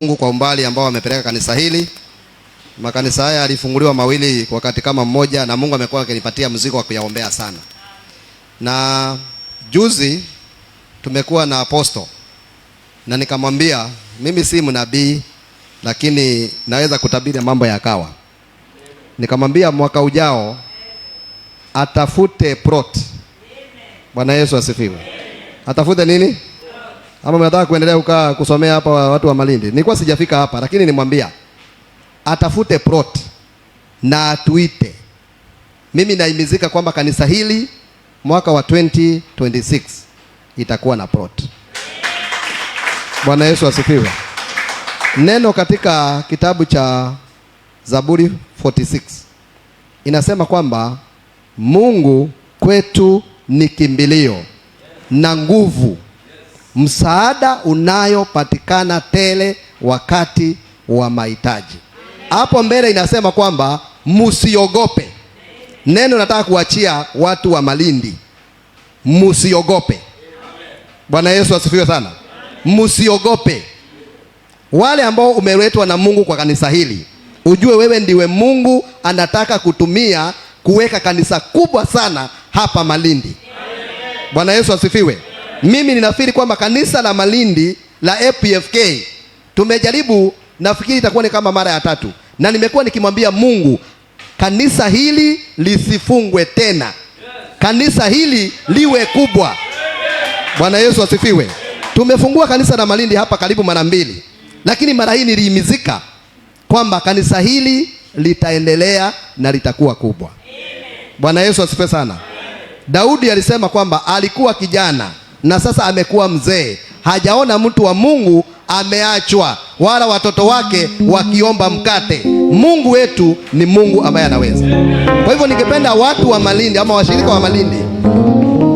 Mungu kwa umbali ambao amepeleka kanisa hili. Makanisa haya yalifunguliwa mawili kwa wakati kama mmoja, na Mungu amekuwa akinipatia mzigo wa kuyaombea sana. Na juzi tumekuwa na apostle, na nikamwambia mimi si mnabii, lakini naweza kutabiri mambo yakawa. Nikamwambia mwaka ujao atafute plot. Bwana Yesu asifiwe. Atafute nini? Ama mnataka kuendelea kusomea hapa watu wa Malindi? Nilikuwa sijafika hapa, lakini nimwambia atafute plot na atuite. Mimi naimizika kwamba kanisa hili mwaka wa 2026 itakuwa na plot. Bwana Yesu asifiwe. Neno katika kitabu cha Zaburi 46 inasema kwamba Mungu kwetu ni kimbilio na nguvu, msaada unayopatikana tele wakati wa mahitaji. Hapo mbele inasema kwamba msiogope. Neno nataka kuachia watu wa Malindi, msiogope. Bwana Yesu asifiwe sana. Msiogope. Wale ambao umeletwa na Mungu kwa kanisa hili, ujue wewe ndiwe Mungu anataka kutumia kuweka kanisa kubwa sana hapa Malindi. Bwana Yesu asifiwe. Mimi ninafikiri kwamba kanisa la Malindi la APFK tumejaribu, nafikiri itakuwa ni kama mara ya 3, na nimekuwa nikimwambia Mungu kanisa hili lisifungwe tena. Kanisa hili liwe kubwa. Bwana Yesu asifiwe. Tumefungua kanisa la Malindi hapa karibu mara 2, lakini mara hii niliimizika kwamba kanisa hili litaendelea na litakuwa kubwa. Bwana Yesu asifiwe sana. Daudi alisema kwamba alikuwa kijana na sasa amekuwa mzee, hajaona mtu wa Mungu ameachwa wala watoto wake wakiomba mkate. Mungu wetu ni Mungu ambaye anaweza. Kwa hivyo ningependa watu wa Malindi ama washirika wa Malindi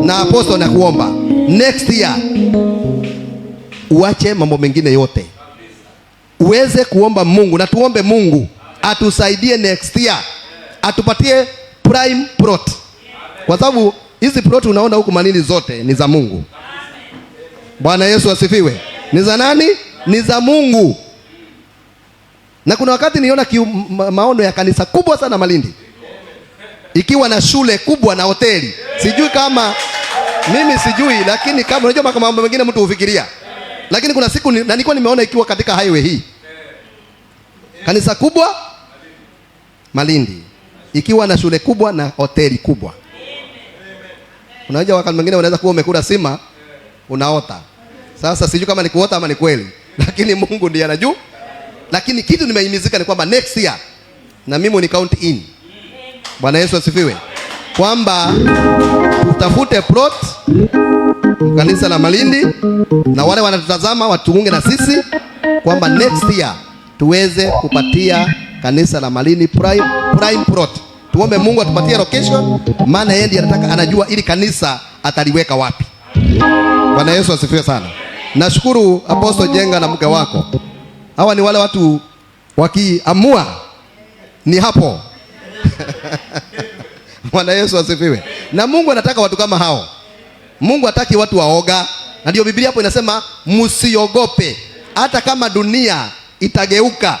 na apostle na kuomba next year uache mambo mengine yote, uweze kuomba Mungu, na tuombe Mungu atusaidie next year, atupatie prime plot, kwa sababu hizi plot unaona huku Malindi zote ni za Mungu. Bwana Yesu asifiwe. Ni za nani? Ni za Mungu. Na kuna wakati niliona maono ya kanisa kubwa sana Malindi, ikiwa na shule kubwa na hoteli. Sijui kama mimi sijui, lakini kama unajua mambo mengine mtu hufikiria. Lakini kuna siku na nilikuwa nimeona ikiwa katika highway hii kanisa kubwa Malindi, ikiwa na shule kubwa na hoteli kubwa. Unajua wakati mwingine unaweza kuwa umekula sima unaota. Sasa sijui kama ni kuota ama ni kweli, lakini Mungu ndiye anajua. Lakini kitu nimeimizika ni kwamba next year na mimi ni count in. Bwana Yesu asifiwe. Kwamba tutafute plot kanisa la Malindi, na wale wanatutazama watuunge na sisi kwamba next year tuweze kupatia kanisa la Malindi prime plot. Tuombe Mungu atupatie location, maana yeye ndiye anataka, anajua ili kanisa ataliweka wapi. Bwana Yesu asifiwe sana. Nashukuru Apostle Jenga na mke wako. Hawa ni wale watu wakiamua ni hapo. Bwana Yesu asifiwe. Na Mungu anataka watu kama hao. Mungu hataki watu waoga. Na ndio Biblia hapo inasema msiogope hata kama dunia itageuka.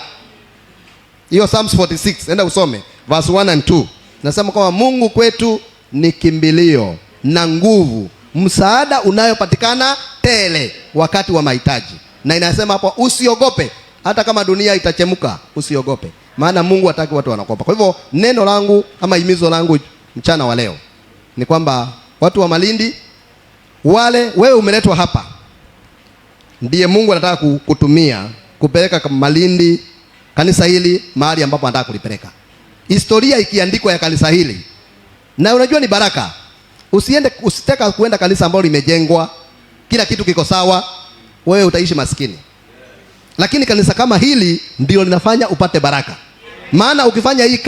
Hiyo Psalms 46, enda usome verse 1 and 2. Nasema kwamba Mungu kwetu ni kimbilio na nguvu, msaada unayopatikana tele wakati wa mahitaji. Na inasema hapo usiogope hata kama dunia itachemuka, usiogope. Maana Mungu hataki watu wanakopa. Kwa hivyo neno langu ama himizo langu mchana wa leo ni kwamba watu wa Malindi, wale wewe umeletwa hapa, ndiye Mungu anataka kutumia kupeleka Malindi kanisa hili mahali ambapo anataka kulipeleka. Historia ikiandikwa ya kanisa hili, na unajua ni baraka. Usitaka kuenda kanisa ambalo limejengwa kila kitu kiko sawa, wewe utaishi maskini. Lakini kanisa kama hili ndio linafanya upate baraka. Maana ukifanya hii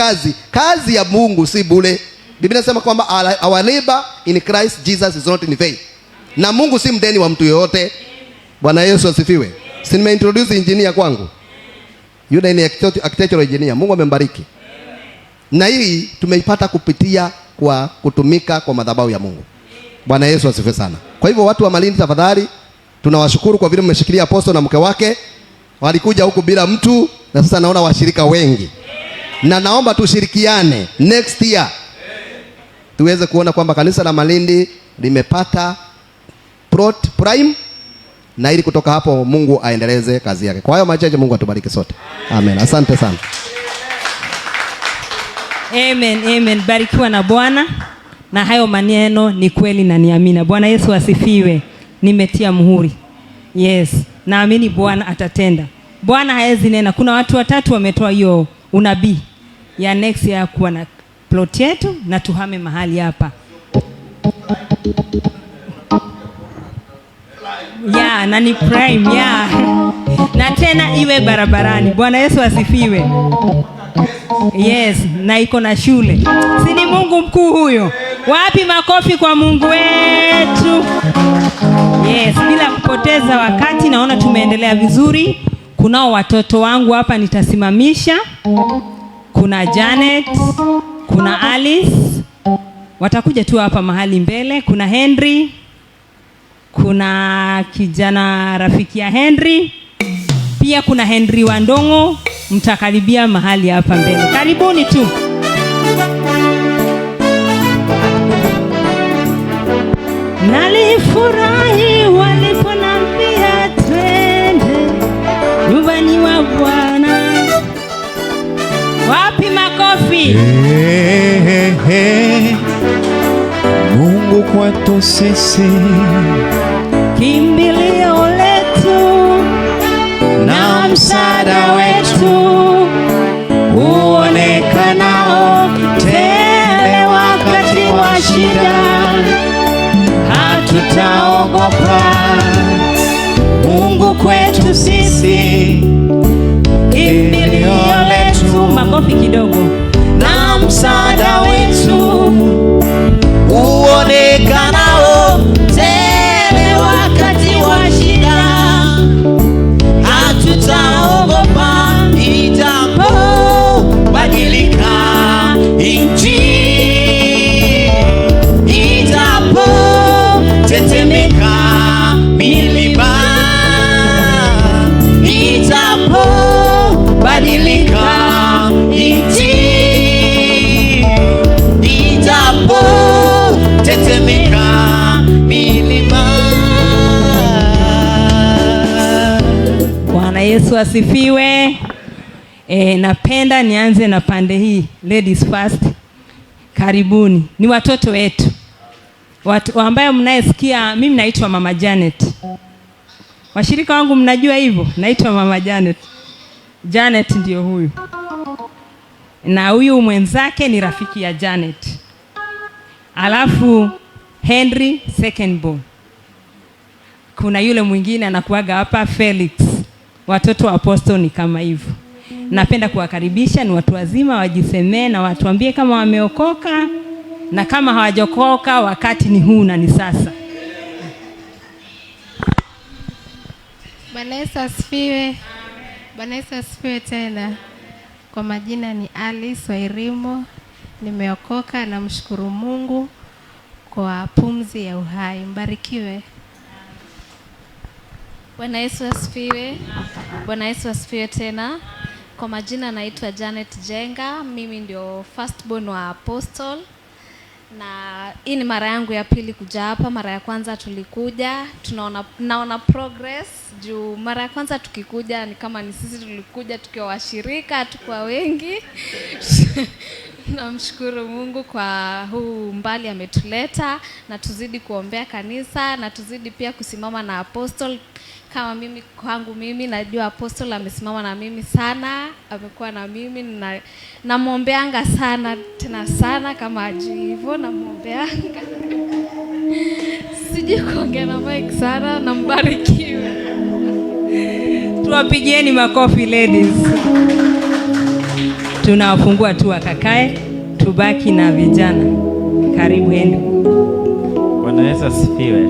kazi ya Mungu si bure. Biblia inasema kwamba our labor in Christ Jesus is not in vain. Na Mungu si mdeni wa mtu yoyote. Bwana Yesu asifiwe. Si nimeintroduce engineer kwangu, yule ni architectural engineer. Mungu amembariki. Na hii tumeipata kupitia kwa kutumika kwa madhabahu ya Mungu. Bwana Yesu asifiwe sana. Kwa hivyo watu wa Malindi, tafadhali tunawashukuru kwa vile mmeshikilia apostle na mke wake. walikuja huku bila mtu, na sasa naona washirika wengi, na naomba tushirikiane next year tuweze kuona kwamba kanisa la Malindi limepata plot prime, na ili kutoka hapo Mungu aendeleze kazi yake. Kwa hiyo machache, Mungu atubariki sote. Amen. Asante sana. Amen, amen. Barikiwa na Bwana. Na hayo maneno ni kweli na niamini. Bwana Yesu asifiwe. Nimetia muhuri. Yes, naamini Bwana atatenda. Bwana haezi nena. Kuna watu watatu wametoa hiyo unabii ya next year kuwa na plot yetu na tuhame mahali hapa. Ya, na ni prime ya. Na tena iwe barabarani. Bwana Yesu asifiwe. Yes, na iko na shule. Si ni Mungu mkuu huyo? Wapi makofi kwa Mungu wetu? Yes, bila kupoteza wakati, naona tumeendelea vizuri. Kunao watoto wangu hapa nitasimamisha. Kuna Janet, kuna Alice, watakuja tu hapa mahali mbele. Kuna Henry, kuna kijana rafiki ya Henry, pia kuna Henry Wandongo, mtakaribia mahali hapa mbele. Karibuni tu. Nalifurahi waliponambia twende nyumbani wa Bwana. Wapi makofi? Mungu kwetu sisi kimbilio letu na msaada wetu, uonekanao tele wakati wa shida. Hatutaogopa, Mungu kwetu sisi kimbilio letu. Makofi kidogo. Na msaada wetu, uonekanao tele wakati wa shida. Hatutaogopa ijapo badilika nchi, ijapo tetemeka milima, ijapo badilika nchi, ijapo tetemeka milima. Bwana Yesu asifiwe. Napenda nianze na pande hii, ladies first. Karibuni. Ni watoto wetu. Watu ambao mnayesikia, mimi naitwa Mama Janet. Washirika wangu mnajua hivyo? Naitwa Mama Janet. Janet ndio huyu. Na huyu mwenzake ni rafiki ya Janet. Alafu Henry second born. Kuna yule mwingine anakuaga hapa, Felix. Watoto wa Apostle ni kama hivyo. Napenda kuwakaribisha, ni watu wazima, wajisemee na watuambie kama wameokoka na kama hawajaokoka. Wakati ni huu na ni sasa. Bwana Yesu asifiwe. Bwana Yesu asifiwe tena. Kwa majina ni Alice Wairimo. Nimeokoka, na mshukuru Mungu kwa pumzi ya uhai. Mbarikiwe. Bwana Yesu asifiwe. Bwana Yesu asifiwe tena. Kwa majina naitwa Janet Jenga. Mimi ndio firstborn wa Apostle. Na hii ni mara yangu ya pili kuja hapa. Mara ya kwanza tulikuja, naona progress. Juu mara ya kwanza tukikuja ni kama ni sisi tulikuja tukiwa washirika, tukua wengi. Namshukuru Mungu kwa huu mbali ametuleta, na tuzidi kuombea kanisa, na tuzidi pia kusimama na Apostle. Kama mimi kwangu mimi najua Apostle amesimama na mimi sana, amekuwa na mimi, na namuombeanga sana tena sana, kama ajui hivyo namuombeanga. Siji kuongea na mic sana, na mbarikiwe. Tuwapigieni makofi ladies. Tunawafungua tu wakakae, tubaki na vijana. Karibu Henry. Bwana Yesu asifiwe.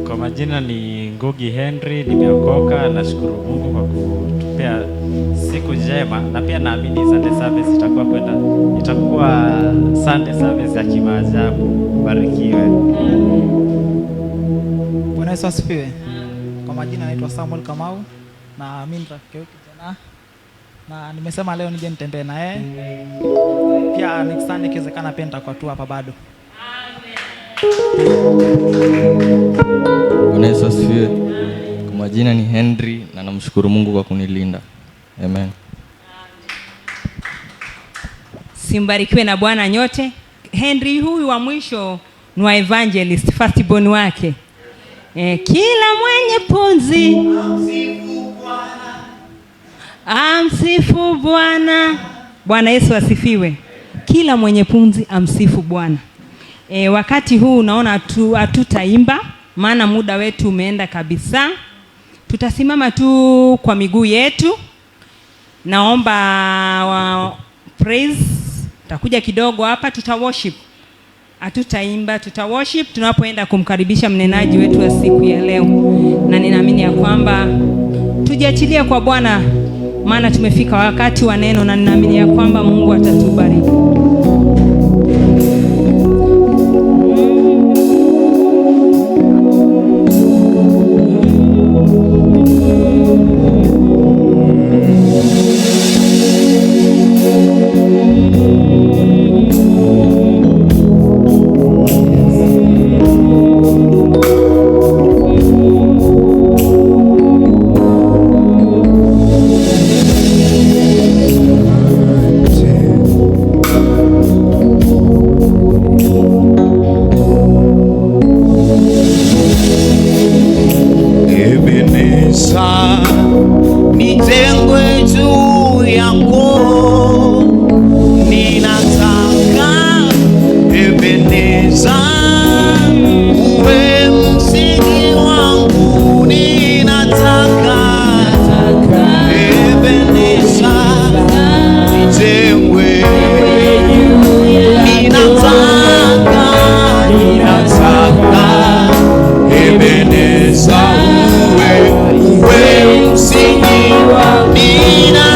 Kwa majina ni Ngugi Henry, nimeokoka. Nashukuru Mungu kwa kutupea siku njema, na pia naamini Sunday service itakuwa Sunday service ya kimaajabu. Barikiwe. Bwana Yesu asifiwe. Kwa majina naitwa Samuel Kamau, na mimi rafiki yake kijana, na nimesema leo nije nitembee na yeye pia. Next Sunday ikiwezekana pia nitakuwa tu hapa bado. Bwana Yesu asifiwe. Kwa majina ni Henry na namshukuru Mungu kwa kunilinda. Amen. Simbarikiwe na Bwana nyote. Henry huyu wa mwisho ni wa evangelist, first born wake. Kila mwenye pumzi amsifu Bwana. Bwana Yesu asifiwe. Kila mwenye pumzi amsifu Bwana. Wakati huu unaona hatutaimba maana muda wetu umeenda kabisa. Tutasimama tu kwa miguu yetu. Naomba praise takuja kidogo hapa, tuta worship. Hatutaimba, tuta worship tunapoenda kumkaribisha mnenaji wetu wa siku ya leo. Na ninaamini ya kwamba tujiachilie kwa Bwana maana tumefika wakati wa neno, na ninaamini ya kwamba Mungu atatubariki. Nitengwe juu yako, ninataka Ebeneza uwe msingi wangu, ninataka Ebeneza nitengwe, ninataka Ebeneza uwe msingi wangu, ninataka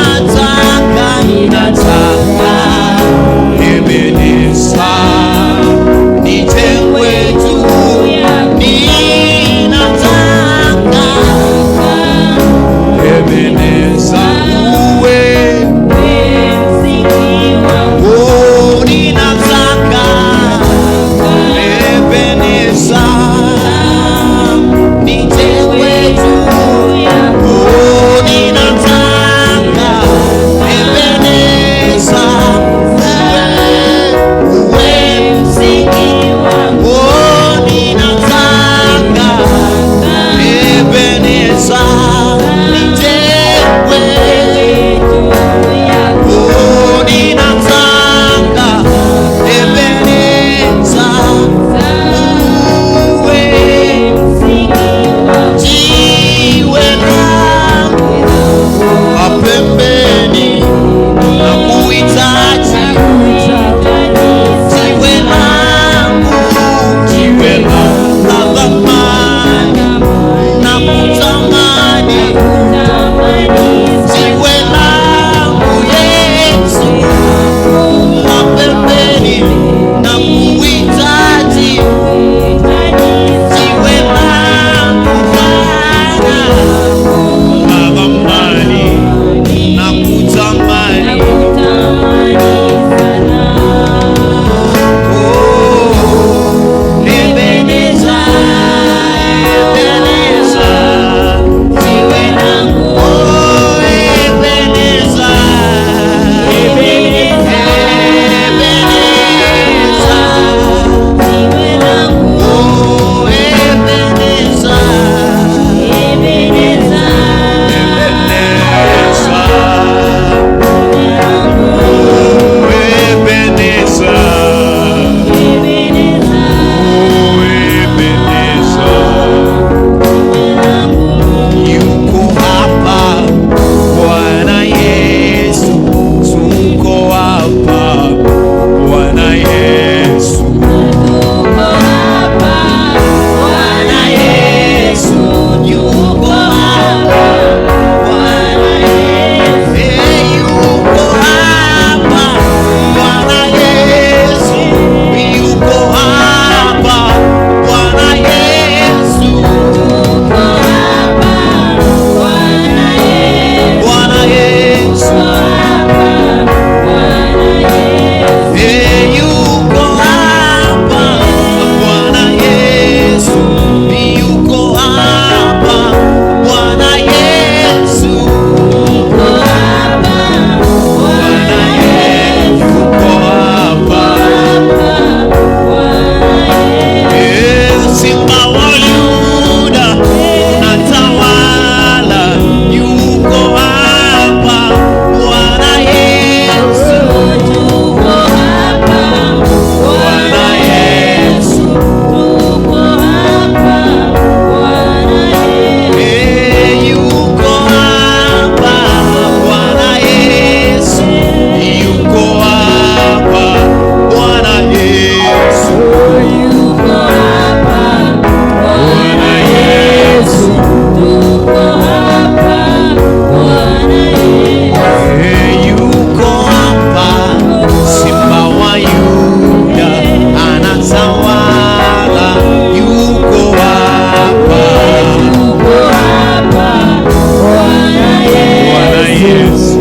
Yesu.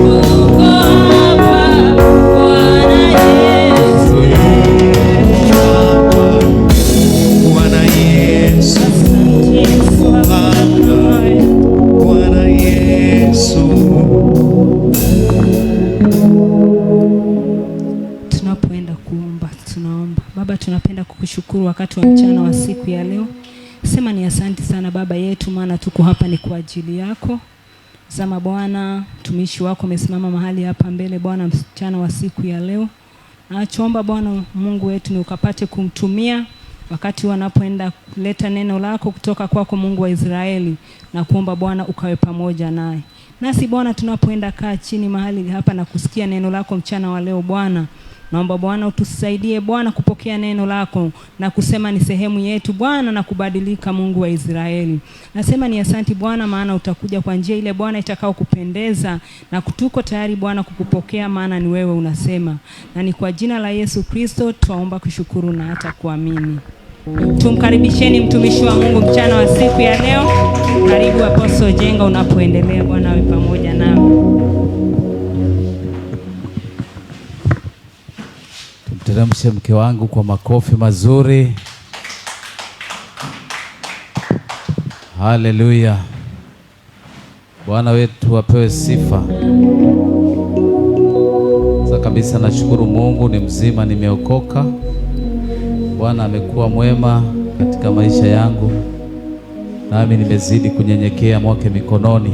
Bwana Yesu. Bwana Yesu. Tunapoenda kuomba, tunaomba. Baba, tunapenda kukushukuru wakati wa mchana wa siku ya leo. Sema ni asante sana Baba yetu, maana tuko hapa ni kwa ajili yako. Zama Bwana, mtumishi wako amesimama mahali hapa mbele Bwana mchana wa siku ya leo. Nachoomba Bwana Mungu wetu ni ukapate kumtumia wakati wanapoenda kuleta neno lako kutoka kwako Mungu wa Israeli, na kuomba Bwana ukawe pamoja naye. Nasi Bwana tunapoenda kaa chini mahali hapa na kusikia neno lako mchana wa leo Bwana, naomba Bwana utusaidie Bwana kupokea neno lako na kusema ni sehemu yetu Bwana na kubadilika Mungu wa Israeli. Nasema ni asante Bwana, maana utakuja kwa njia ile Bwana itakao kupendeza, na kutuko tayari Bwana kukupokea, maana ni wewe unasema. Na ni kwa jina la Yesu Kristo tuomba kushukuru na hata kuamini. Tumkaribisheni mtumishi wa Mungu mchana wa siku ya leo. Karibu Apostle Jenga, unapoendelea Bwana awe pamoja nawe. Tumteremshe mke wangu kwa makofi mazuri. Haleluya. Bwana wetu apewe sifa. Sasa kabisa nashukuru Mungu ni mzima, nimeokoka. Bwana amekuwa mwema katika maisha yangu, nami nimezidi kunyenyekea mwake mikononi,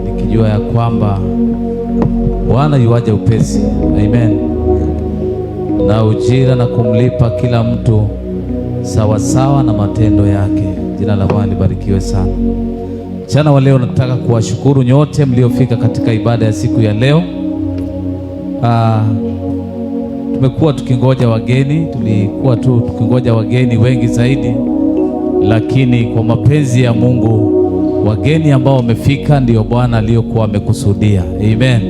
nikijua ya kwamba Bwana yuaja upesi. Amen. Na ujira na kumlipa kila mtu sawa sawa na matendo yake. Jina la Bwana libarikiwe sana. Mchana wa leo nataka kuwashukuru nyote mliofika katika ibada ya siku ya leo. Tumekuwa tukingoja wageni, tulikuwa tukingoja wageni wengi zaidi, lakini kwa mapenzi ya Mungu wageni ambao wamefika ndio Bwana aliyokuwa amekusudia. Amen.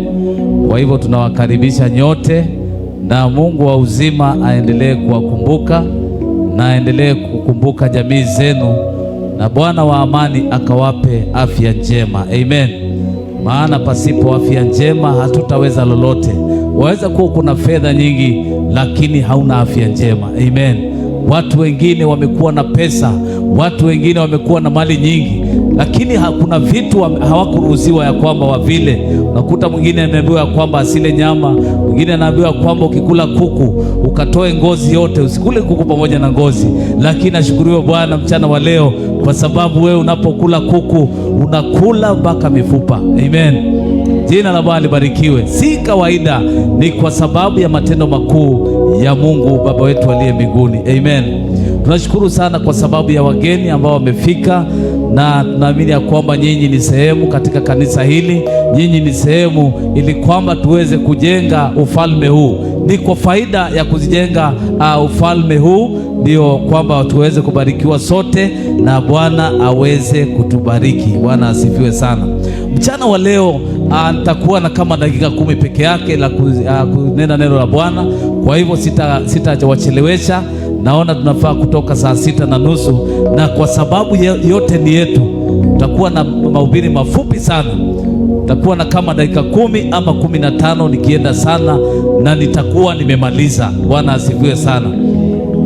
Kwa hivyo tunawakaribisha nyote, na Mungu wa uzima aendelee kuwakumbuka na aendelee kukumbuka jamii zenu, na Bwana wa amani akawape afya njema. Amen. Maana pasipo afya njema hatutaweza lolote. Waweza kuwa kuna fedha nyingi lakini hauna afya njema. Amen. Watu wengine wamekuwa na pesa, watu wengine wamekuwa na mali nyingi, lakini hakuna vitu hawakuruhusiwa ya kwamba wavile. Unakuta mwingine ameambiwa ya kwamba asile nyama, mwingine anaambiwa kwamba ukikula kuku ukatoe ngozi yote, usikule kuku pamoja na ngozi. Lakini nashukuriwe Bwana mchana wa leo, kwa sababu wewe unapokula kuku unakula mpaka mifupa. Amen. Jina la Bwana libarikiwe. Si kawaida, ni kwa sababu ya matendo makuu ya Mungu Baba wetu aliye mbinguni. Amen. Tunashukuru sana kwa sababu ya wageni ambao wamefika, na tunaamini ya kwamba nyinyi ni sehemu katika kanisa hili, nyinyi ni sehemu ili kwamba tuweze kujenga ufalme huu. Ni kwa faida ya kujenga ufalme huu ndio kwamba tuweze kubarikiwa sote na Bwana aweze kutubariki. Bwana asifiwe sana. Mchana wa leo nitakuwa na kama dakika 10 peke yake la kunena neno la Bwana. Kwa hivyo sitawachelewesha. Naona tunafaa kutoka saa 6:30, na kwa sababu yote ni yetu, tutakuwa na mahubiri mafupi sana. Tutakuwa na kama dakika 10 ama 15 nikienda sana, na nitakuwa nimemaliza. Bwana asifiwe sana.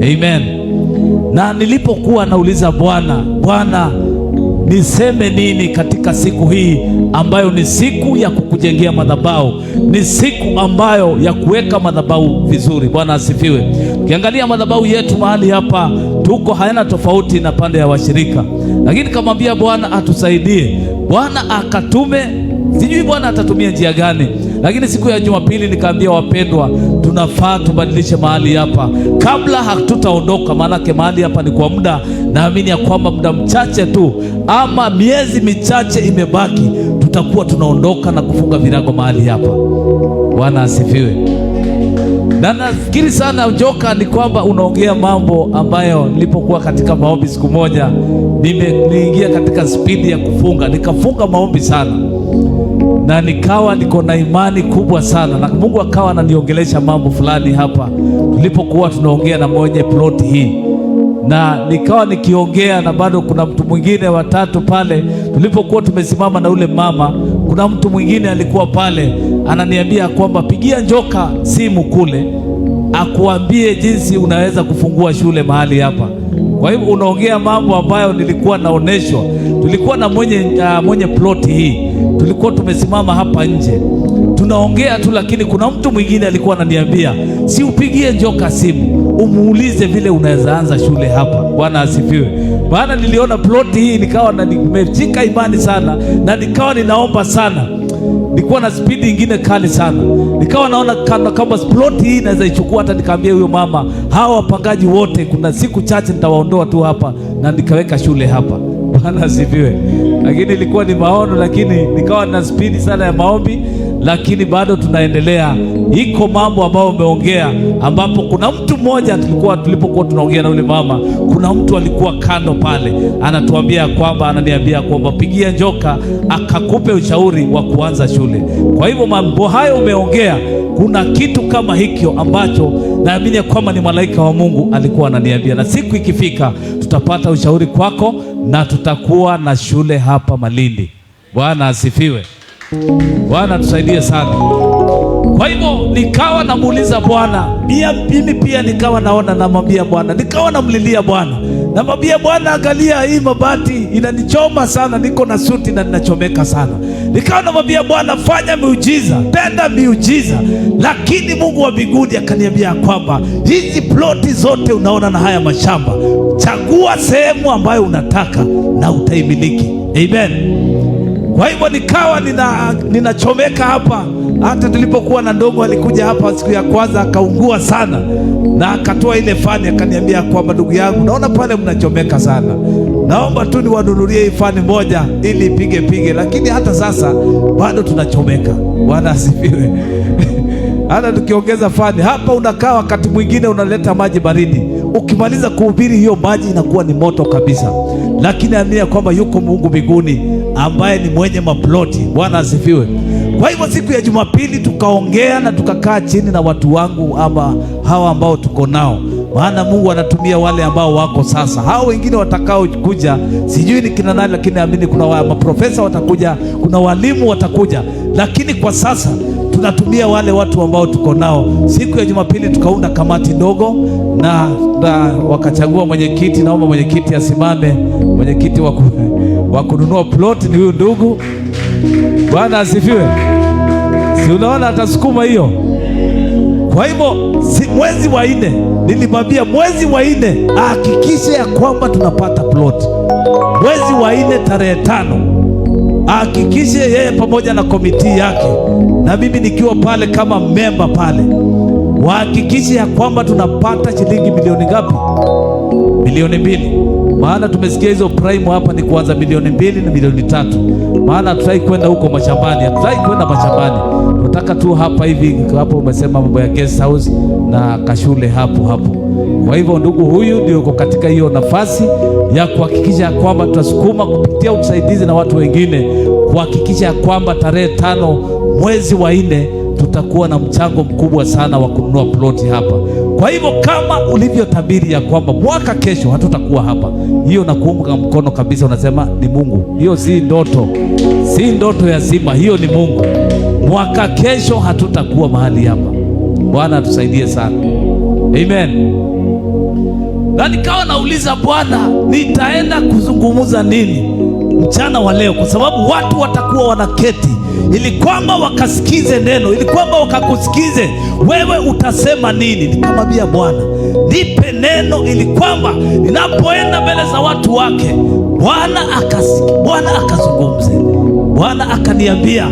Amen. Na nilipokuwa nauliza Bwana niseme nini katika siku hii ambayo ni siku ya kukujengea madhabahu, ni siku ambayo ya kuweka madhabahu vizuri. Bwana asifiwe. Ukiangalia madhabahu yetu mahali hapa tuko hayana tofauti na pande ya washirika, lakini kamwambia Bwana atusaidie, Bwana akatume. Sijui Bwana atatumia njia gani, lakini siku ya Jumapili nikaambia wapendwa, tunafaa tubadilishe mahali hapa kabla hatutaondoka, maanake mahali hapa ni kwa muda. Naamini ya kwamba muda mchache tu ama miezi michache imebaki, tutakuwa tunaondoka na kufunga virago mahali hapa. Bwana asifiwe. Na nafikiri sana joka ni kwamba unaongea mambo ambayo nilipokuwa katika maombi siku moja, niliingia katika spidi ya kufunga, nikafunga maombi sana, na nikawa niko na imani kubwa sana, na Mungu akawa ananiongelesha mambo fulani hapa tulipokuwa tunaongea na mwenye ploti hii, na nikawa nikiongea na bado kuna mtu mwingine watatu pale tulipokuwa tumesimama na ule mama. Kuna kuna mtu mwingine alikuwa pale ananiambia kwamba pigia Njoka simu kule akuambie jinsi unaweza kufungua shule mahali hapa. Kwa hivyo unaongea mambo ambayo nilikuwa naoneshwa. Tulikuwa na mwenye plot hii, tulikuwa tumesimama hapa nje tunaongea tu, lakini kuna mtu mwingine alikuwa ananiambia si upigie Njoka simu umuulize vile unaweza anza shule hapa. Bwana asifiwe. Maana niliona plot hii nikawa nimechika imani sana, na nikawa ninaomba sana, nilikuwa na speed nyingine kali sana, nikawa naona kama plot hii naweza ichukua. Hata nikaambia huyo mama, hawa wapangaji wote kuna siku chache nitawaondoa tu hapa na nikaweka shule hapa. Bwana asifiwe. Lakini ilikuwa ni maono, lakini nikawa na speed sana ya maombi, lakini bado tunaendelea. Iko mambo ambayo umeongea, ambapo kuna mtu mmoja tulipokuwa tunaongea na yule mama, kuna mtu alikuwa kando pale anatuambia kwamba, ananiambia kwamba pigia Njoka akakupe ushauri wa kuanza shule. Kwa hivyo mambo hayo umeongea, kuna kitu kama hikyo ambacho naamini kwamba ni malaika wa Mungu alikuwa ananiambia, na siku ikifika tutapata ushauri kwako na tutakuwa na shule hapa Malindi. Bwana asifiwe. Bwana tusaidie sana. Kwa hivyo nikawa namuuliza Bwana, mimi pia nikawa naona, namwambia Bwana, nikawa namlilia Bwana, namwambia Bwana, angalia hii mabati inanichoma sana, niko na suti na ninachomeka sana. Nikawa namwambia Bwana, fanya miujiza, tenda miujiza. Lakini Mungu wa mbinguni akaniambia kwamba hizi ploti zote unaona na haya mashamba, chagua sehemu ambayo unataka na utaimiliki. Amen. Kwa hivyo nikawa ninachomeka hapa. Hata tulipokuwa na ndogo alikuja hapa siku ya kwanza akaungua sana, na akatoa ile fani akaniambia kwamba ndugu yangu, naona pale mnachomeka sana, naomba tu niwanunulie hii fani moja ili ipige. Lakini hata sasa bado tunachomeka. Bwana asifiwe. Hata tukiongeza fani hapa, unakaa wakati mwingine unaleta maji baridi, ukimaliza kuhubiri hiyo maji inakuwa ni moto kabisa. Lakini amini kwamba yuko Mungu mbinguni ambaye ni mwenye maploti. Bwana asifiwe. Kwa hivyo siku ya Jumapili tukaongea na tukakaa chini na watu wangu ama hawa ambao tuko nao, maana Mungu anatumia wale ambao wako sasa. Hao wengine watakao kuja sijui ni kina nani, lakini amini kuna maprofesa watakuja, kuna walimu watakuja, lakini kwa sasa tunatumia wale watu ambao tuko nao. Siku ya Jumapili tukaunda kamati ndogo na wakachagua mwenyekiti. Naomba mwenyekiti asimame. Mwenyekiti wa kununua plot ni huyu ndugu. Bwana asifiwe. Si unaona atasukuma hiyo. Kwa hivyo mwezi wa 4 nilimwambia mwezi wa 4 ahakikishe ya kwamba tunapata plot. Mwezi wa 4 tarehe 5 ahakikishe yeye pamoja na komiti yake na mimi nikiwa pale kama memba pale, wahakikishe ya kwamba tunapata shilingi milioni ngapi? Milioni 2. Maana tumesikia hizo prime hapa ni kuanza milioni 2 na milioni 3. Maana tutaki kwenda huko mashambani, tutaki kwenda mashambani, tunataka tu hapa hivi. Hapo umesema mambo ya guest house na kashule hapo. Kwa hivyo ndugu huyu ndio yuko katika hiyo nafasi ya kuhakikisha kwamba tutasukuma kupitia usaidizi na watu wengine, kuhakikisha kwamba tarehe 5 mwezi wa 4 tutakuwa na mchango mkubwa sana wa kununua ploti hapa. Kwa hivyo kama ulivyotabiri ya kwamba mwaka kesho hatutakuwa hapa, hiyo na kuunga mkono kabisa. Unasema ni Mungu, hiyo si ndoto, si ndoto ya Simba, hiyo ni Mungu. Mwaka kesho hatutakuwa mahali hapa. Bwana atusaidie sana. Amen. Na nikawa nauliza Bwana, nitaenda kuzungumza nini mchana wa leo, kwa sababu watu watakuwa wanaketi ili kwamba wakasikize neno, ili kwamba wakakusikize wewe utasema nini. Nikamwambia Bwana, nipe neno ili kwamba ninapoenda mbele za watu wake Bwana akazungumze. Bwana akaniambia,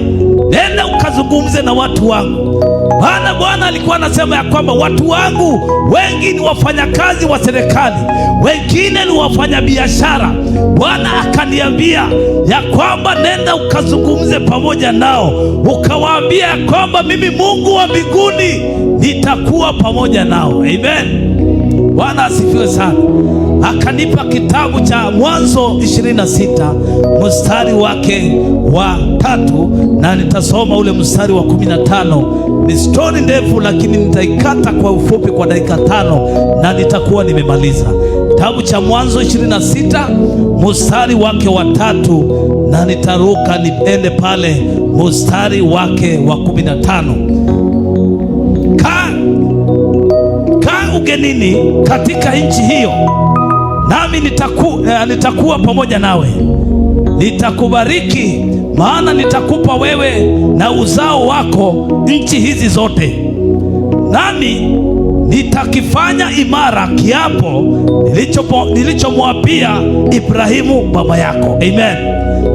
nenda ukazungumze na watu wangu. Maana Bwana alikuwa anasema ya kwamba watu wangu wengi ni wafanyakazi wa serikali, wengine ni wafanyabiashara. Bwana akaniambia ya kwamba nenda ukazungumze pamoja nao, ukawaambia ya kwamba mimi Mungu wa mbinguni nitakuwa pamoja nao. Amen. Bwana asifiwe sana. Akanipa kitabu cha Mwanzo 26 mstari wake wa 3, na nitasoma ule mstari wa 15. Ni story ndefu, lakini nitaikata kwa ufupi kwa dakika 5 na nitakuwa nimemaliza. kitabu cha Mwanzo 26 mstari wake wa 3, na nitaruka niende pale mstari wake wa 15. Kaa ugenini katika nchi hiyo, nami nitakuwa pamoja nawe, nitakubariki, maana nitakupa wewe na uzao wako nchi hizi zote, nami nitakifanya imara kiapo nilichomwapia Ibrahimu baba yako. Amen.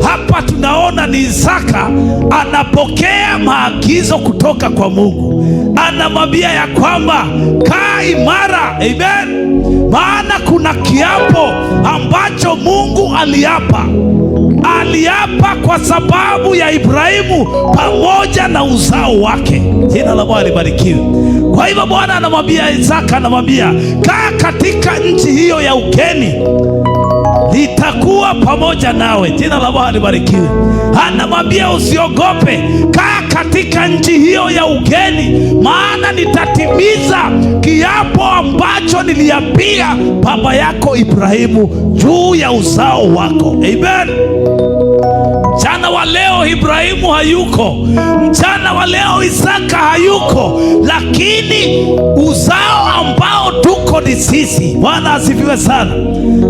Hapa tunaona ni Isaka anapokea maagizo kutoka kwa Mungu. Anamwambia ya kwamba kaa imara. Amen. Maana kuna kiapo ambacho Mungu aliapa kwa sababu ya Ibrahimu pamoja na uzao wake. Jina la Bwana libarikiwe. Kwa hivyo Bwana anamwambia Isaka, anamwambia kaa katika nchi hiyo ya ugeni, nitakuwa pamoja nawe. Jina la Bwana libarikiwe. Anamwambia usiogope, kaa katika nchi hiyo ya ugeni, maana nitatimiza kiapo ambacho niliapia baba yako Ibrahimu juu ya uzao wako. Amen. Mchana wa leo Ibrahimu hayuko, mchana wa leo Isaka hayuko, lakini uzao ambao tuko ni sisi. Bwana asifiwe sana.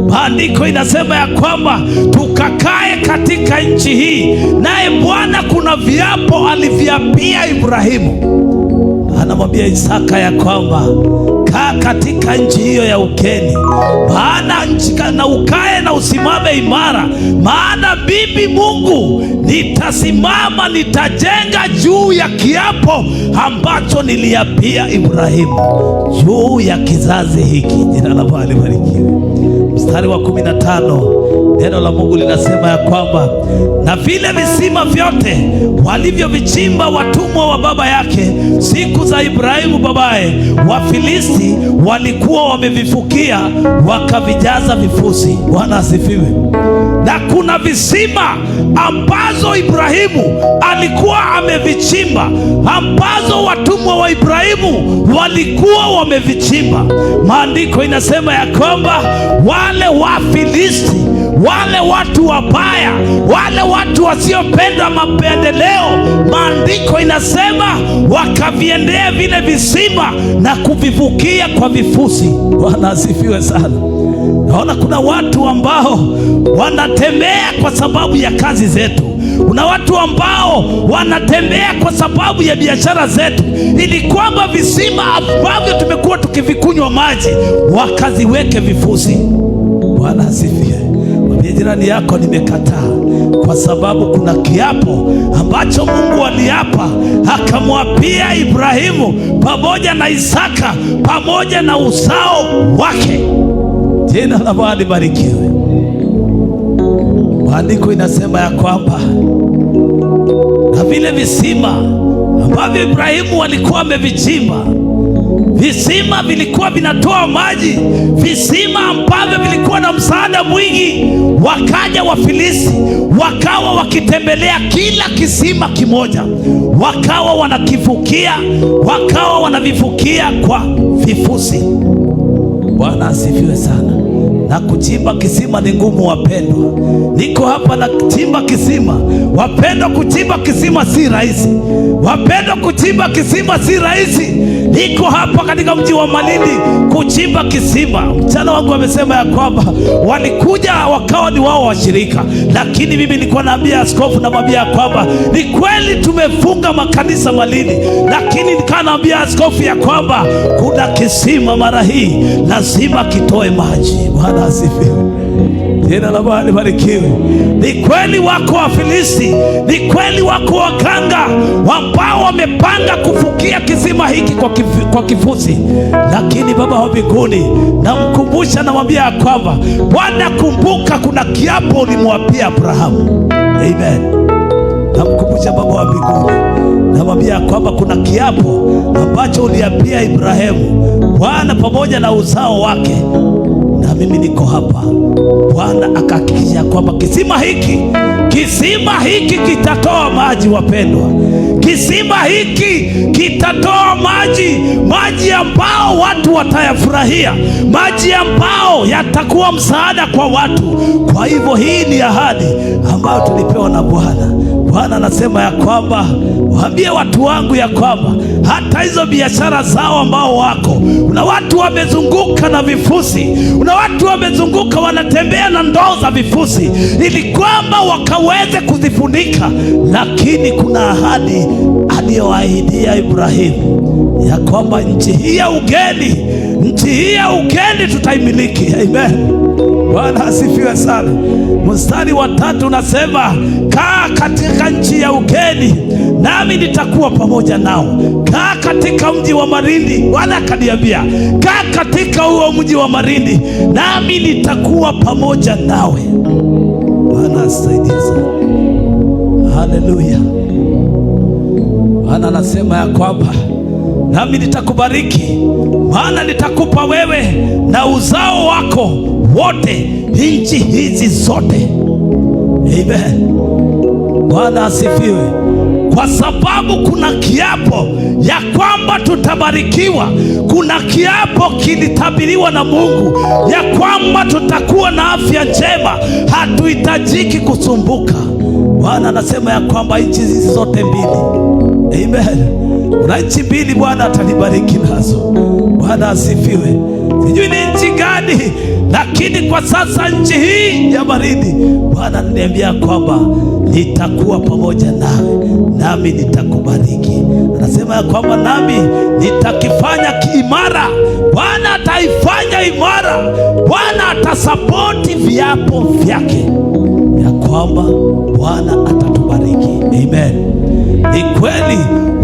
Maandiko inasema ya kwamba tukakae katika nchi hii, naye Bwana kuna viapo aliviapia Ibrahimu. Anamwambia Isaka ya kwamba kaa katika nchi hiyo ya ugeni, maana nchi na ukae na usimame imara, maana bibi Mungu nitasimama, nitajenga juu ya kiapo ambacho niliapia Ibrahimu juu ya kizazi hiki. Jina la Bwana libarikiwe. Mstari wa 15 neno la Mungu linasema ya kwamba na vile visima vyote walivyovichimba watumwa wa baba yake siku za Ibrahimu babaye, Wafilisti walikuwa wamevifukia wakavijaza vifusi. Bwana asifiwe. Na kuna visima ambazo Ibrahimu alikuwa amevichimba, ambazo watumwa wa Ibrahimu walikuwa wamevichimba. Maandiko inasema ya kwamba wale Wafilisti, wale watu wabaya, wale watu wasiopenda mapendeleo, maandiko inasema wakaviendea vile visima na kuvivukia kwa vifusi. Bwana asifiwe sana. Naona kuna watu ambao wanatembea kwa sababu ya kazi zetu. Kuna watu ambao wanatembea kwa sababu ya biashara zetu, ili kwamba visima ambavyo tumekuwa tukivikunywa maji wakaziweke vifusi. Bwana asifiwe. Mwambie jirani yako, nimekataa, kwa sababu kuna kiapo ambacho Mungu aliapa akamwapia Ibrahimu pamoja na Isaka pamoja na uzao wake. Jina la Bwana libarikiwe. Maandiko inasema ya kwamba na vile visima ambavyo Ibrahimu walikuwa amevichimba, visima vilikuwa vinatoa maji, visima ambavyo vilikuwa na msaada mwingi. Wakaja Wafilisti wakawa wakitembelea kila kisima kimoja, wakawa wanakifukia, wakawa wanavifukia kwa vifusi. Bwana asifiwe sana. Na kuchimba kisima ni ngumu wapendwa. Niko hapa na kuchimba kisima. Wapendwa, kuchimba kisima si rahisi. Wapendwa, kuchimba kisima si rahisi. Niko hapa katika mji wa Malindi kuchimba kisima. Mchana wangu wamesema ya kwamba walikuja wakawa ni wao washirika, lakini mimi nilikuwa naambia askofu, namwambia ya kwamba ni kweli tumefunga makanisa Malindi, lakini nikaambia askofu ya kwamba kuna kisima mara hii lazima kitoe maji. Bwana asifiwe. Jina la Bwana libarikiwe. Ni kweli wako Wafilisti, ni kweli wako waganga ambao wamepanga kufukia kisima hiki kwa kifusi, lakini Baba wa mbinguni namkumbusha, namwambia kwamba Bwana, kumbuka kuna kiapo ulimwapia Abrahamu. Amen. Namkumbusha Baba wa mbinguni, namwambia kwamba kuna kiapo ambacho uliapia Ibrahimu, Bwana, pamoja na uzao wake, na mimi niko hapa. Bwana akahakikisha kwamba kisima hiki kitatoa maji. Wapendwa, Kisima hiki kitatoa maji ambao watu watayafurahia, maji ambao yatakuwa msaada kwa watu. Kwa hivyo hii ni ahadi ambayo tulipewa na Bwana. Bwana anasema ya kwamba waambie watu wangu ya kwamba hata hizo biashara zao ambao wako, una watu wamezunguka na vifusi, una watu wamezunguka wanatembea na ndoo za vifusi ili kwamba wakaweze kuzifunika, lakini kuna ahadi aliyoahidia Ibrahimu ya kwamba nchi hii ya ugeni tutaimiliki. Amen. Bwana asifiwe sana. Mstari wa 3 unasema, kaa katika nchi ya ugeni nami nitakuwa pamoja nao. Kaa katika mji wa marindi. Bwana akaniambia, kaa katika huo mji wa marindi nami nitakuwa pamoja nawe. Bwana asaidie sana. Haleluya. Bwana anasema ya kwamba nami nitakubariki, maana nitakupa wewe na uzao wako wote nchi hizi zote. Amen. Bwana asifiwe. Kwa sababu kuna kiapo ya kwamba tutabarikiwa. Kuna kiapo kilitabiriwa na Mungu ya kwamba tutakuwa na afya njema, hatuhitajiki kusumbuka. Bwana anasema ya kwamba nchi hizi zote mbili, amen, kuna nchi mbili Bwana atanibariki nazo. Bwana asifiwe. Sijui ni nchi gani, lakini kwa sasa nchi hii ya baridi, Bwana ananiambia kwamba nitakuwa pamoja nawe, nami nitakubariki. Anasema ya kwamba nami nitakifanya kiimara. Bwana ataifanya imara. Bwana atasapoti viapo vyake ya kwamba Bwana atatubariki. Amen. Ni kweli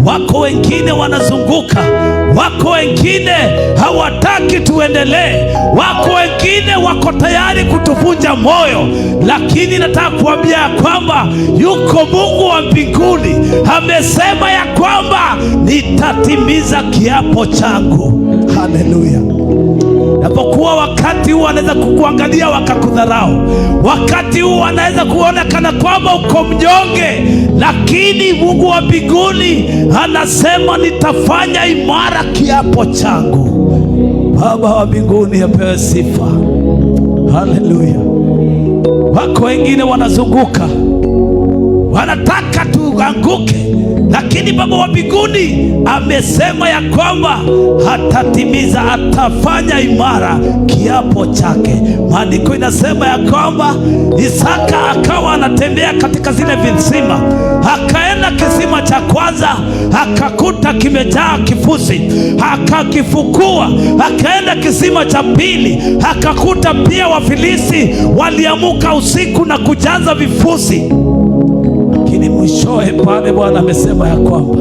wako wengine wanazunguka, wako wengine hawataki tuendelee, wako wengine wako tayari kutuvunja moyo, lakini nataka kuambia kwamba yuko Mungu wa mbinguni amesema ya kwamba nitatimiza kiapo changu. Haleluya. Napokuwa wakati huu wanaweza kukuangalia wakakudharau, wakati huu wanaweza kuona kana kwamba uko mnyonge, lakini Mungu wa mbinguni anasema nitafanya imara kiapo changu. Baba wa mbinguni apewe sifa. Haleluya. Wako wengine wanazunguka, wanataka tuanguke, lakini Baba wa mbinguni amesema ya kwamba atatimiza, atafanya imara kiapo chake. Maandiko inasema ya kwamba Isaka akawa anatembea katika zile visima, akaenda kisima cha kwanza akakuta kimejaa kifusi, akakifukua. Akaenda kisima cha pili akakuta pia Wafilisti waliamuka usiku na kujaza vifusi. Lakini mwishowe pale Bwana amesema ya kwamba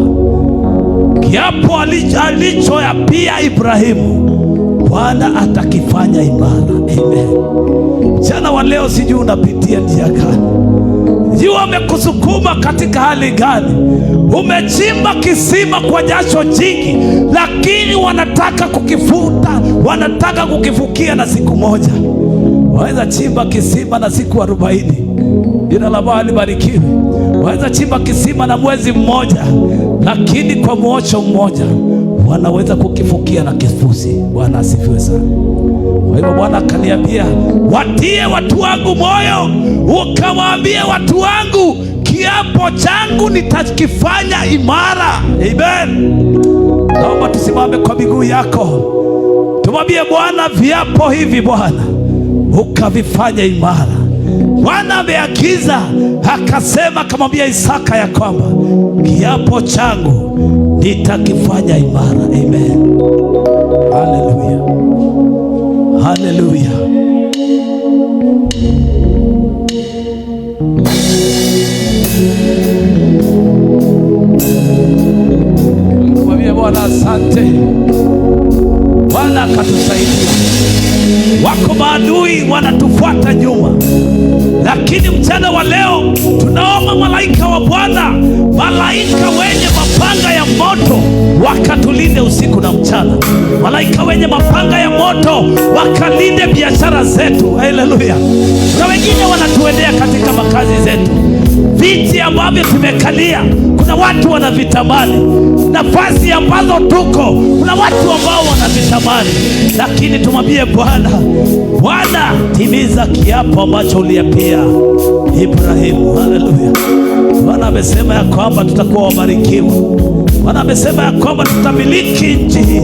kiapo alichoapia Ibrahimu Bwana atakifanya imara. Amen. Jana wa leo sijui unapitia njia gani, sijui wamekusukuma katika hali gani, umechimba kisima kwa jasho jingi, lakini wanataka kukifuta, wanataka kukifukia na siku moja. Waweza chimba kisima na siku 40. Jina la Bwana libarikiwe. Waweza chimba kisima na mwezi mmoja, lakini kwa mwosho mmoja wanaweza kukifukia na kifusi. Bwana asifiwe sana. Kwa hivyo Bwana akaniambia, watie watu wangu moyo, ukawaambie watu wangu kiapo changu nitakifanya imara. Amen. Naomba tusimame kwa miguu yako, tumwambie Bwana viapo hivi Bwana ukavifanya imara. Bwana ameagiza akasema, akamwambia Isaka ya kwamba kiapo changu nitakifanya imara. Amen. Haleluya. Haleluya. Mwambie Bwana asante. Bwana akatusaidia. Wako maadui wanatufuata nyuma, lakini mchana wa leo tunaomba malaika wa Bwana, malaika wenye mapanga ya moto wakatulinde usiku na mchana. Malaika wenye mapanga ya moto wakalinde biashara zetu. Haleluya. Na wengine wanatuendea katika makazi zetu, viti ambavyo tumekalia kuna watu wanavitamani, nafasi ambazo tuko kuna watu ambao wanavitamani, lakini tumwambie Bwana, Bwana timiza kiapo ambacho uliapia Ibrahimu. Haleluya. Bwana amesema ya kwamba tutakuwa wabarikiwa. Bwana amesema ya kwamba tutamiliki nchi hii.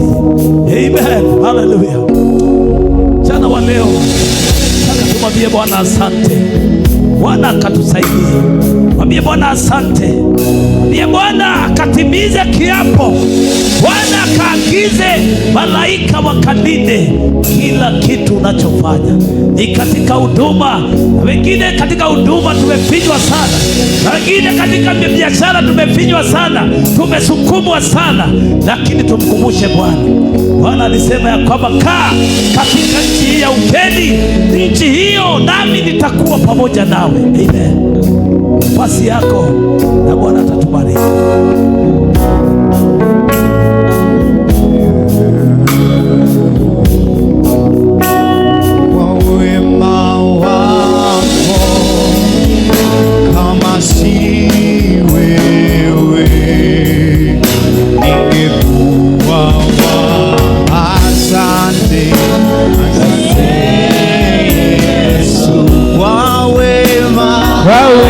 Amen. Haleluya. Jana wa leo nataka tumwambie Bwana asante. Bwana akatusaidie. Mwambie Bwana asante. Mwambie Bwana akatimize kiapo. Bwana akaagize malaika wakalinde kila kitu unachofanya. Ni katika huduma, na wengine katika huduma tumefinywa sana, na wengine katika biashara tumefinywa sana, tumesukumwa sana, lakini tumkumbushe Bwana. Bwana alisema ya kwamba kaa katika nchi ya ugeni, nchi hiyo nami nitakuwa pamoja nawe. Amen. Nafasi yako na Bwana atatubariki. Kwa wema wako, kama si wewe ningekuwa wapi? Asante, asante Yesu, kwa wema wako,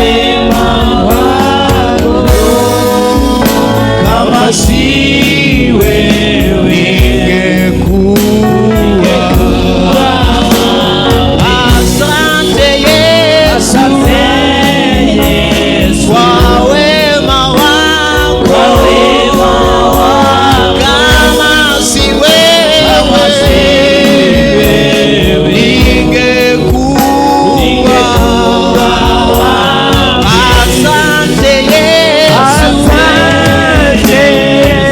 kama si wewe ningekuwa. Asante Yesu, kwa wema wako, kama si wewe ningekuwa. Asante Yesu,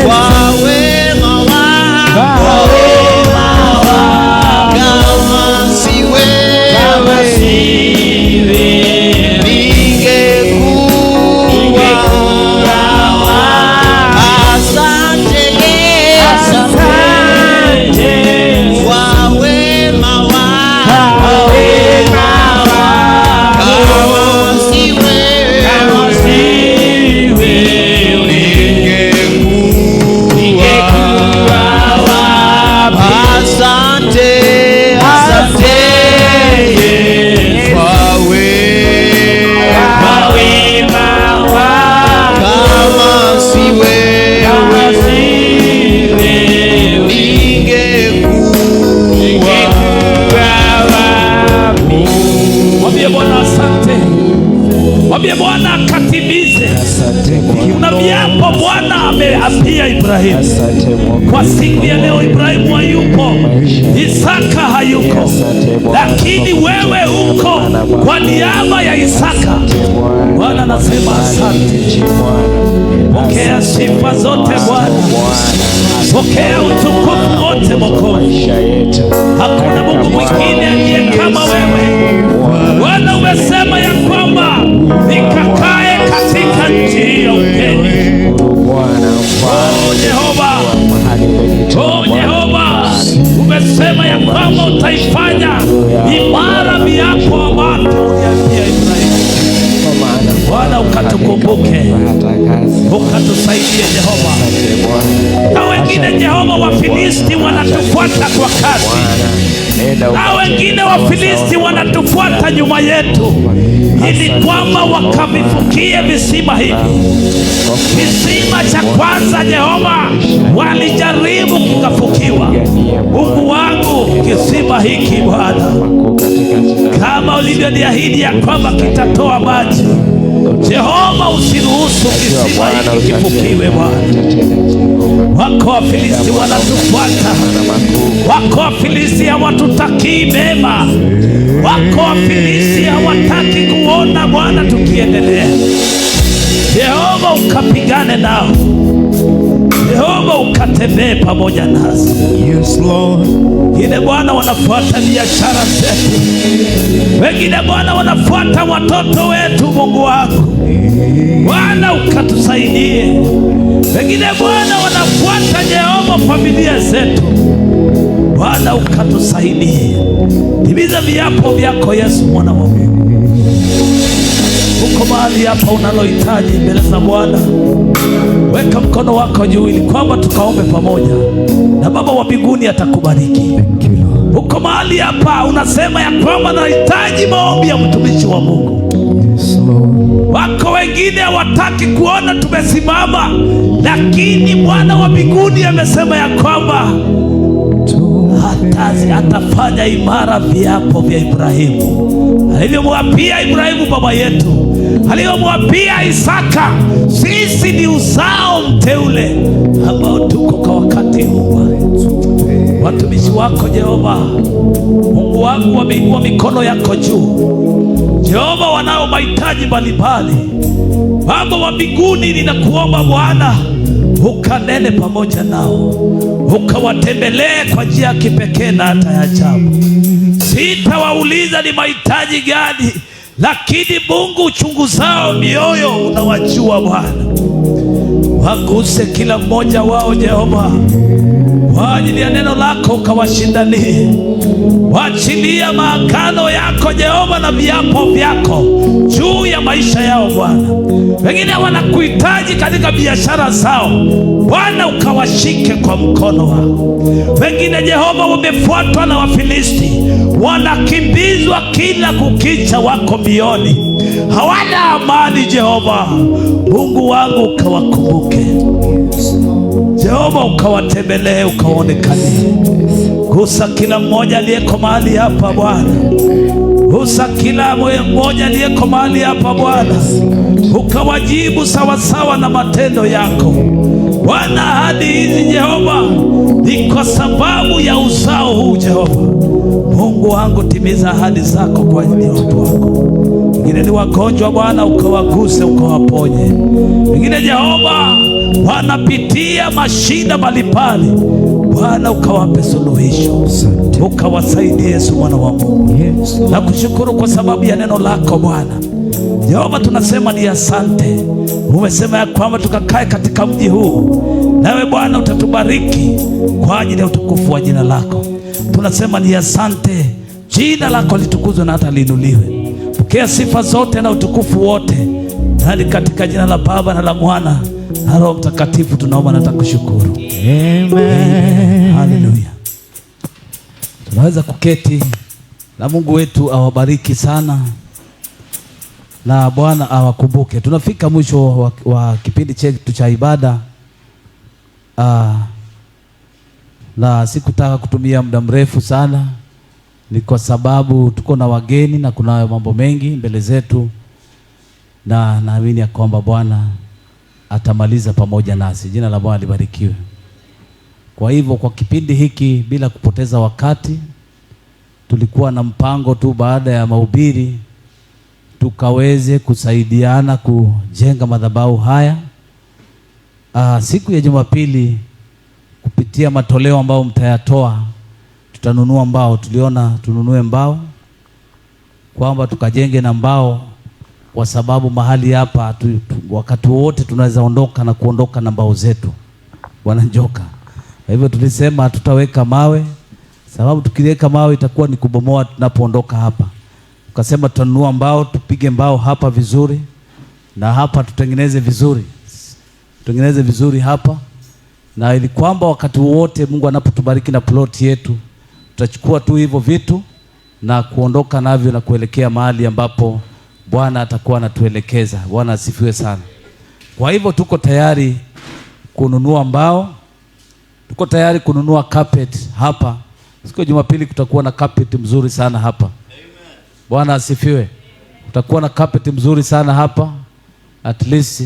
kwa wema wako, kama si wewe ningekuwa. Asante Yesu, kwa wema wako, kama si ningekuwa. Asante, asante Yesu, kwa wema wako, kama si wewe ningekuwa. Mwambie Bwana asante. Mwambie Bwana akatimize. Kuna viapo Bwana ameapia Ibrahimu. Kwa siku ya leo Ibrahimu hayupo, Isaka hayuko, lakini wewe uko kwa niaba ya Isaka. Bwana anasema asante. Pokea sifa zote Bwana, pokea utukufu wote Mwokozi. Hakuna Mungu mwingine aliye kama wewe. Bwana umesema ya kwamba nikakae katika nchi ya ugeni. Oh Jehova, oh Jehova, umesema ya kwamba utaifanya imara viapo ambavyo uliambia Ibrahimu. Bwana ukatukumbuke, ukatusaidie Jehova. Na wengine Jehova, Wafilisti wanatufuata kwa kasi, na wengine Wafilisti wanatufuata nyuma yetu, ili kwamba wakavifukie visima hivi. Kisima cha kwanza Jehova walijaribu kukafukiwa. Mungu wangu, kisima hiki Bwana, kama ulivyoniahidi ya kwamba kitatoa maji, Jehova usiruhusu kisima hiki kifukiwe Bwana. Wako Wafilisti wanatufuata, wako Wafilisti hawatutakii mema, wako Wafilisti hawataki kuona Bwana tukiendelea. Jehova ukapigane nao, Jehova ukatembee pamoja nasi. Yes, Lord. Wengine Bwana wanafuata biashara zetu, wengine Bwana wanafuata watoto wetu. Mungu wangu Bwana ukatusaidie. Wengine Bwana wanafuata Jehova familia zetu, Bwana ukatusaidie. Timiza viapo vyako Yesu mwana wa Mungu. Uko mahali hapa unalohitaji mbele za Bwana, weka mkono wako juu ili kwamba tukaombe pamoja na Baba wa mbinguni atakubariki. Uko mahali hapa unasema ya kwamba nahitaji maombi ya mtumishi wa Mungu. Wako wengine hawataki kuona tumesimama, lakini Bwana wa mbinguni amesema ya kwamba atafanya imara viapo vya Ibrahimu, alivyomwapia Ibrahimu baba yetu, alivyomwapia Isaka. Sisi ni uzao mteule ambao tuko kwa wakati huu. Watumishi wako Jehova, Mungu wangu, wameinua mikono yako juu Jehova, wanao mahitaji mbalimbali. Baba wa mbinguni, ninakuomba Bwana ukanene pamoja nao, ukawatembelee kwa njia ya kipekee na hata ya ajabu. Sitawauliza ni mahitaji gani, lakini Mungu uchunguzao mioyo unawajua Bwana. Waguse kila mmoja wao Jehova, kwa ajili ya neno lako ukawashindanie. Waachilia maagano yako Jehova na viapo vyako juu ya maisha yao Bwana. Wengine wanakuhitaji katika biashara zao Bwana, ukawashike kwa mkono wako. Wengine Jehova wamefuatwa na Wafilisti, wanakimbizwa kila kukicha, wako mbioni, hawana amani Jehova. Mungu wangu ukawakumbuke Jehova, ukawatembelee, ukaonekane. Gusa kila mmoja aliyeko mahali hapa Bwana, gusa kila mmoja aliyeko mahali hapa Bwana, ukawajibu sawasawa na matendo yako Bwana. Ahadi hizi Jehova ni kwa sababu ya uzao huu Jehova. Mungu wangu, timiza ahadi zako kwa ajili ya watu wako. Wengine ni wagonjwa Bwana, ukawaguse, ukawaponye. Wengine Jehova wanapitia mashida mbalimbali Bwana, ukawape suluhisho, ukawasaidie Yesu mwana wa Mungu. Na kushukuru kwa sababu ya neno lako Bwana Jehova, tunasema ni asante. Umesema ya kwamba tukakae katika mji huu, nawe Bwana utatubariki kwa ajili ya utukufu wa jina lako. Tunasema ni asante, jina lako litukuzwe na hata liinuliwe. Pokea sifa zote na utukufu wote, na katika jina la Baba na la Mwana na Roho Mtakatifu tunaomba na tukushukuru. Amen. Haleluya. Tunaweza kuketi, na Mungu wetu awabariki sana na Bwana awakumbuke. Tunafika mwisho wa kipindi chetu cha ibada, na sikutaka kutumia muda mrefu sana, ni kwa sababu tuko na wageni na kuna mambo mengi mbele zetu, na naamini ya kwamba Bwana atamaliza pamoja nasi. Jina la Bwana libarikiwe. Kwa hivyo kwa kipindi hiki, bila kupoteza wakati, tulikuwa na mpango tu baada ya mahubiri tukaweze kusaidiana kujenga madhabahu haya. Siku ya Jumapili, kupitia matoleo ambao mtayatoa, tutanunua mbao. Tuliona tununue mbao, kwamba tukajenge na mbao, kwa sababu mahali hapa wakati wote tunaweza ondoka na kuondoka na mbao zetu Bwana Njoka. Kwa hivyo tulisema hatutaweka mawe, sababu tukiweka mawe itakuwa ni kubomoa tunapoondoka hapa. Tukasema tutanunua mbao, tupige mbao hapa vizuri, na hapa tutengeneze vizuri hapa, na ili kwamba wakati wote Mungu anapotubariki na ploti yetu, tutachukua tu hivyo vitu na kuondoka navyo na kuelekea mahali ambapo Bwana atakuwa anatuelekeza. Bwana asifiwe sana. Kwa hivyo tuko tayari kununua mbao, tuko tayari kununua carpet hapa. Siku ya Jumapili kutakuwa na carpet mzuri sana hapa. Bwana asifiwe. Kutakuwa na carpet mzuri sana hapa, at least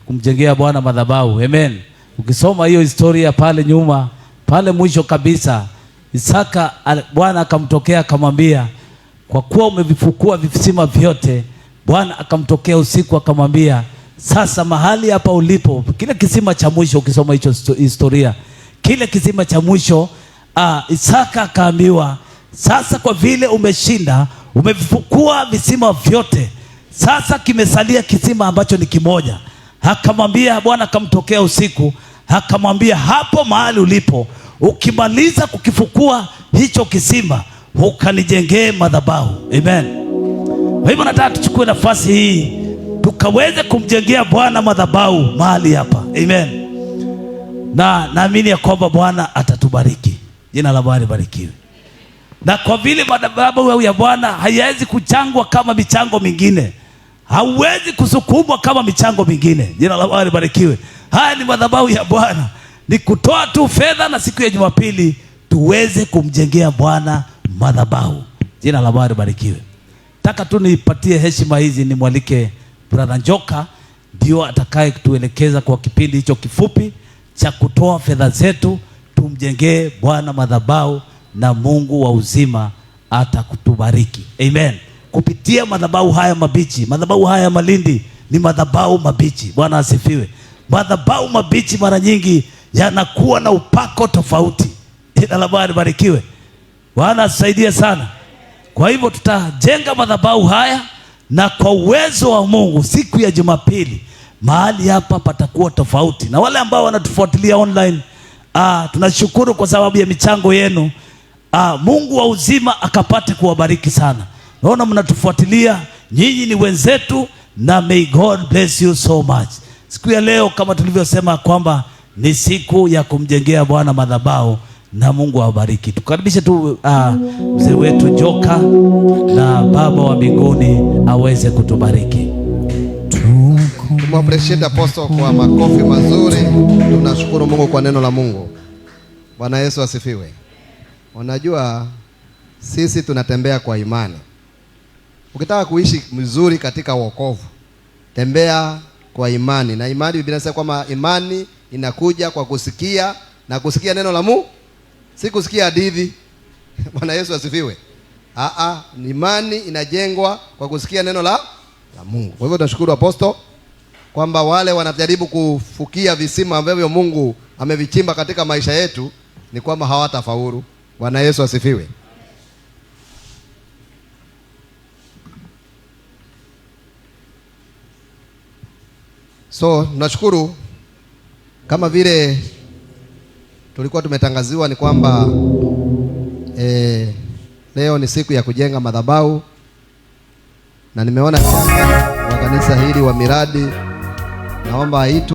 kumjengea Bwana madhabahu. Amen. Ukisoma hiyo historia pale nyuma, pale mwisho kabisa, Isaka Bwana akamtokea akamwambia, kwa kuwa umevifukua visima vyote, Bwana akamtokea usiku akamwambia, sasa mahali hapa ulipo, kile kisima cha mwisho, ukisoma hicho historia, kile kisima cha mwisho, Isaka akaambiwa, sasa kwa vile umeshinda, umevifukua visima vyote, sasa kimesalia kisima ambacho ni kimoja. Akamwambia, Bwana akamtokea usiku akamwambia, hapo mahali ulipo, ukimaliza kukifukua hicho kisima, ukanijengee madhabahu. Amen. Kwa hivyo nataka tuchukue nafasi hii tukaweze kumjengea Bwana madhabahu mahali hapa. Amen. Na naamini ya kwamba Bwana atatubariki. Jina la Bwana libarikiwe. Na kwa vile madhabahu ya Bwana haiwezi kuchangwa kama michango mingine, hauwezi kusukumwa kama michango mingine. Jina la Bwana libarikiwe. Haya ni madhabahu ya Bwana, ni kutoa tu fedha na siku ya Jumapili tuweze kumjengea Bwana madhabahu. Jina la Bwana libarikiwe. Nataka tu nipatie heshima hizi, nimwalike Brother Njoka ndio atakaye kutuelekeza kwa kipindi hicho kifupi cha kutoa fedha zetu tumjengee Bwana madhabahu, na Mungu wa uzima atakutubariki. Amen. Kupitia madhabahu haya mabichi, madhabahu haya Malindi ni madhabahu mabichi. Bwana asifiwe. Madhabahu mabichi mara nyingi yanakuwa na upako tofauti. Jina la Bwana libarikiwe. Bwana asaidie sana. Kwa hivyo tutajenga madhabahu haya, na kwa uwezo wa Mungu siku ya Jumapili mahali hapa patakuwa tofauti. Na wale ambao wanatufuatilia online, tunashukuru kwa sababu ya michango yenu. Mungu wa uzima akapate kuwabariki sana. Naona mnatufuatilia, nyinyi ni wenzetu, na may God bless you so much. Siku ya leo kama tulivyosema kwamba ni siku ya kumjengea Bwana madhabahu, na Mungu awabariki. Tukaribishe tu mzee wetu Njoka, na Baba wa mbinguni aweze kutubariki. Tumappreciate Apostle kwa makofi mazuri. Tunashukuru Mungu kwa neno la Mungu. Bwana Yesu asifiwe. Unajua sisi tunatembea kwa imani. Ukitaka kuishi mzuri katika wokovu, tembea kwa imani. Na imani, Biblia inasema kwamba imani inakuja kwa kusikia, na kusikia neno la Mungu, si kusikia hadithi. Bwana Yesu asifiwe. Imani inajengwa kwa kusikia neno la Mungu. Kwa hivyo tunashukuru Apostle kwamba wale wanajaribu kufukia visima ambavyo Mungu amevichimba katika maisha yetu ni kwamba hawatafaulu. Bwana Yesu asifiwe. So tunashukuru, kama vile tulikuwa tumetangaziwa ni kwamba leo ni siku ya kujenga madhabahu, na nimeona wa kanisa hili wa miradi, naomba aitwe.